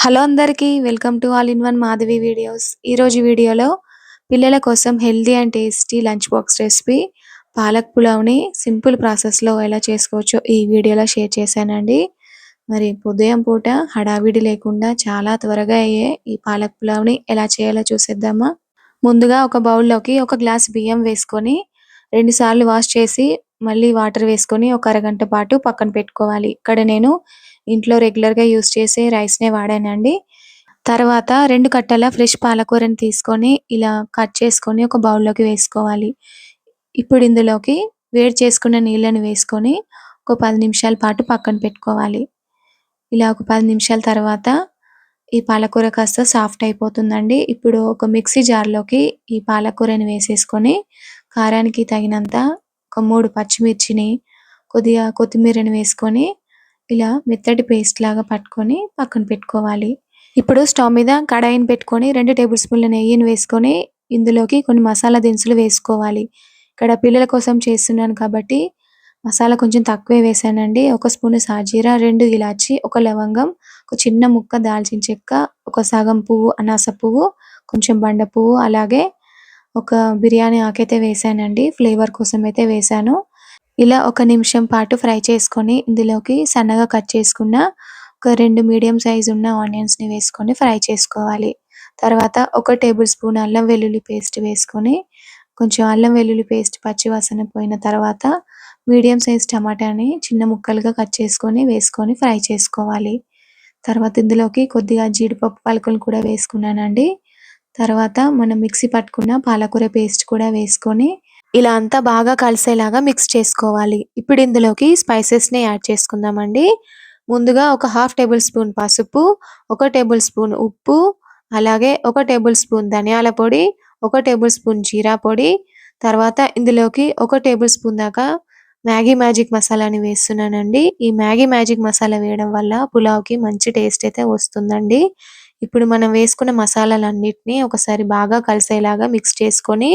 Hello అందరికీ welcome to all in one Madhavi videos. ఈరోజు వీడియోలో పిల్లల కోసం healthy and tasty lunch box recipe palak పులావ్ని సింపుల్ ప్రాసెస్లో ఎలా చేసుకోవచ్చో ఈ వీడియోలో షేర్ చేశానండి. మరి ఉదయం పూట హడావిడి లేకుండా చాలా త్వరగా అయ్యే ఈ పాలక్ పులావ్ని ఎలా చేయాలో చూసేద్దామా. ముందుగా ఒక బౌల్లోకి ఒక గ్లాస్ బియ్యం వేసుకొని 2 సార్లు వాష్ చేసి మళ్ళీ వాటర్ వేసుకొని ఒక అరగంట పాటు పక్కన పెట్టుకోవాలి. ఇక్కడ నేను ఇంట్లో రెగ్యులర్‌గా యూజ్ చేసే రైస్‌నే వాడానండి. తర్వాత 2 కట్టల ఫ్రెష్ పాలకూరని తీసుకొని ఇలా కట్ చేసుకొని ఒక బౌల్‌లోకి వేసుకోవాలి. ఇప్పుడు ఇందులోకి వేడి చేసుకున్న నీళ్ళని వేసుకొని ఒక 10 నిమిషాల పాటు పక్కన పెట్టుకోవాలి. ఇలా ఒక 10 నిమిషాల తర్వాత ఈ పాలకూర కాస్త సాఫ్ట్ అయిపోతుందండి. ఇప్పుడు ఒక మిక్సీ జార్‌లోకి ఈ పాలకూరని వేసేసుకొని కారానికి తగినంత ఒక 3 పచ్చిమిర్చిని, కొద్దిగా కొత్తిమీరని వేసుకొని ఇలా మెత్తటి పేస్ట్ లాగా పట్టుకొని పక్కన పెట్టుకోవాలి. ఇప్పుడు స్టవ్ మీద కడాయిని పెట్టుకొని 2 టేబుల్ స్పూన్ల నెయ్యిని వేసుకొని ఇందులోకి కొన్ని మసాలా దినుసులు వేసుకోవాలి. ఇక్కడ పిల్లల కోసం చేస్తున్నాను కాబట్టి మసాలా కొంచెం తక్కువే వేశానండి. 1 స్పూను సాజీరా, 2 ఇలాచి, 1 లవంగం, ఒక చిన్న ముక్క దాల్చిన చెక్క, ఒక సగం పువ్వు అనాస పువ్వు, కొంచెం బండ పువ్వు, అలాగే ఒక బిర్యానీ ఆకైతే వేశానండి. ఫ్లేవర్ కోసం అయితే వేశాను. ఇలా 1 నిమిషం పాటు ఫ్రై చేసుకొని ఇందులోకి సన్నగా కట్ చేసుకున్న ఒక 2 మీడియం సైజ్ ఉన్న ఆనియన్స్‌ని వేసుకొని ఫ్రై చేసుకోవాలి. తర్వాత 1 టేబుల్ స్పూన్ అల్లం వెల్లుల్లి పేస్ట్ వేసుకొని కొంచెం అల్లం వెల్లుల్లి పేస్ట్ పచ్చి వాసన పోయిన తర్వాత మీడియం సైజ్ టమాటాని చిన్న ముక్కలుగా కట్ చేసుకొని వేసుకొని ఫ్రై చేసుకోవాలి. తర్వాత ఇందులోకి కొద్దిగా జీడిపప్పు పలుకులు కూడా వేసుకున్నానండి. తర్వాత మనం మిక్సీ పట్టుకున్న పాలకూర పేస్ట్ కూడా వేసుకొని ఇలా అంతా బాగా కలిసేలాగా మిక్స్ చేసుకోవాలి. ఇప్పుడు ఇందులోకి స్పైసెస్‌ని యాడ్ చేసుకుందామండి. ముందుగా ఒక హాఫ్ టేబుల్ స్పూన్ పసుపు, 1 టేబుల్ స్పూన్ ఉప్పు, అలాగే 1 టేబుల్ స్పూన్ ధనియాల పొడి, 1 టేబుల్ స్పూన్ జీరా పొడి, తర్వాత ఇందులోకి 1 టేబుల్ స్పూన్ దాకా మ్యాగీ మ్యాజిక్ మసాలాని వేస్తున్నానండి. ఈ మ్యాగీ మ్యాజిక్ మసాలా వేయడం వల్ల పులావ్‌కి మంచి టేస్ట్ అయితే వస్తుందండి. ఇప్పుడు మనం వేసుకున్న మసాలాలన్నిటిని ఒకసారి బాగా కలిసేలాగా మిక్స్ చేసుకొని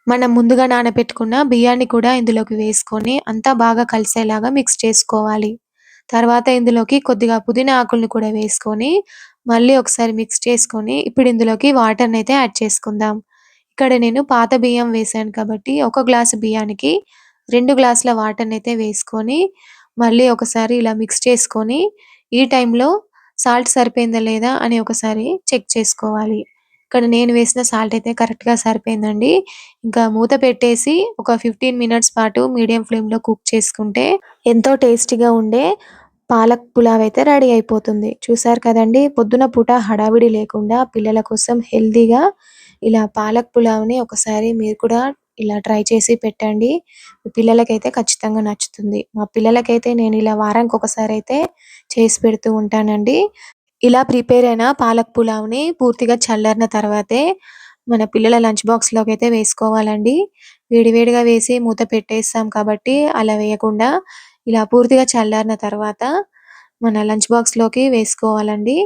మనం ముందుగా నానబెట్టుకున్న బియ్యాన్ని కూడా ఇందులోకి వేసుకొని అంతా బాగా కలిసేలాగా మిక్స్ చేసుకోవాలి. తర్వాత ఇందులోకి కొద్దిగా పుదీనా ఆకుల్ని కూడా వేసుకొని మళ్ళీ ఒకసారి మిక్స్ చేసుకొని ఇప్పుడు ఇందులోకి వాటర్‌నైతే యాడ్ చేసుకుందాం. ఇక్కడ నేను పాత బియ్యం వేశాను కాబట్టి 1 గ్లాసు బియ్యానికి 2 గ్లాసుల వాటర్‌నైతే వేసుకొని మళ్ళీ ఒకసారి ఇలా మిక్స్ చేసుకొని ఈ టైంలో సాల్ట్ సరిపోయిందా లేదా అని ఒకసారి చెక్ చేసుకోవాలి. ఇక్కడ నేను వేసిన సాల్ట్ అయితే కరెక్ట్‌గా సరిపోయిందండి. ఇంకా మూత పెట్టేసి ఒక 15 మినిట్స్ పాటు మీడియం ఫ్లేమ్‌లో కుక్ చేసుకుంటే ఎంతో టేస్టీగా ఉండే పాలక్ పులావ్ అయితే రెడీ అయిపోతుంది. చూసారు కదండీ! పొద్దున పూట హడావిడి లేకుండా పిల్లల కోసం హెల్తీగా ఇలా పాలక్ పులావ్‌ని ఒకసారి మీరు కూడా ఇలా ట్రై చేసి పెట్టండి. మీ పిల్లలకైతే ఖచ్చితంగా నచ్చుతుంది. మా పిల్లలకైతే నేను ఇలా వారానికి ఒకసారి అయితే చేసి పెడుతూ ఉంటానండి. ఇలా ప్రిపేర్ అయిన పాలక్ పులావ్‌ని పూర్తిగా చల్లారిన తర్వాతే మన పిల్లల లంచ్ బాక్స్‌లోకి అయితే వేసుకోవాలండి. వేడి వేడిగా వేసి మూత పెట్టేస్తాం కాబట్టి అలా వేయకుండా ఇలా పూర్తిగా చల్లారిన తర్వాత మన లంచ్ బాక్స్‌లోకి వేసుకోవాలండి.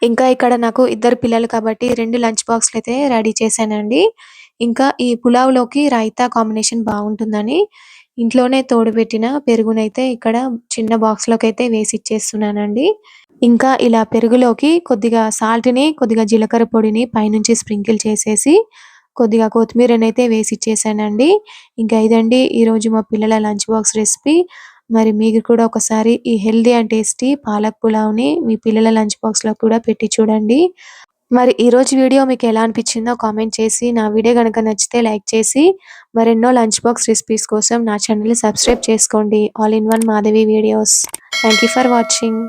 ఇంకా ఇక్కడ నాకు ఇద్దరు పిల్లలు కాబట్టి 2 లంచ్ బాక్స్‌లయితే రెడీ చేశానండి. ఇంకా ఈ పులావ్‌లోకి రైతా కాంబినేషన్ బావుంటుందని ఇంట్లోనే తోడుపెట్టిన పెరుగునైతే ఇక్కడ చిన్న బాక్స్‌లోకైతే వేసిచ్చేస్తున్నానండి. ఇంకా ఇలా పెరుగులోకి కొద్దిగా సాల్ట్‌ని, కొద్దిగా జీలకర్ర పొడిని పైనుంచి స్ప్రింకిల్ చేసేసి కొద్దిగా కొత్తిమీరనైతే వేసిచ్చేసానండి. ఇంకా ఇదండి ఈరోజు మా పిల్లల లంచ్ బాక్స్ రెసిపీ. మరి మీరు కూడా ఒకసారి ఈ హెల్తీ అండ్ టేస్టీ పాలక్ పులావ్‌ని మీ పిల్లల లంచ్ బాక్స్‌లో కూడా పెట్టి చూడండి. మరి ఈరోజు వీడియో మీకెలా అనిపించిందో కామెంట్ చేసి, నా వీడియో గనుక నచ్చితే లైక్ చేసి, మరెన్నో లంచ్ బాక్స్ రెసిపీస్ కోసం నా ఛానెల్‌ని సబ్స్క్రైబ్ చేసుకోండి. All in one Madhavi videos. Thank you for watching.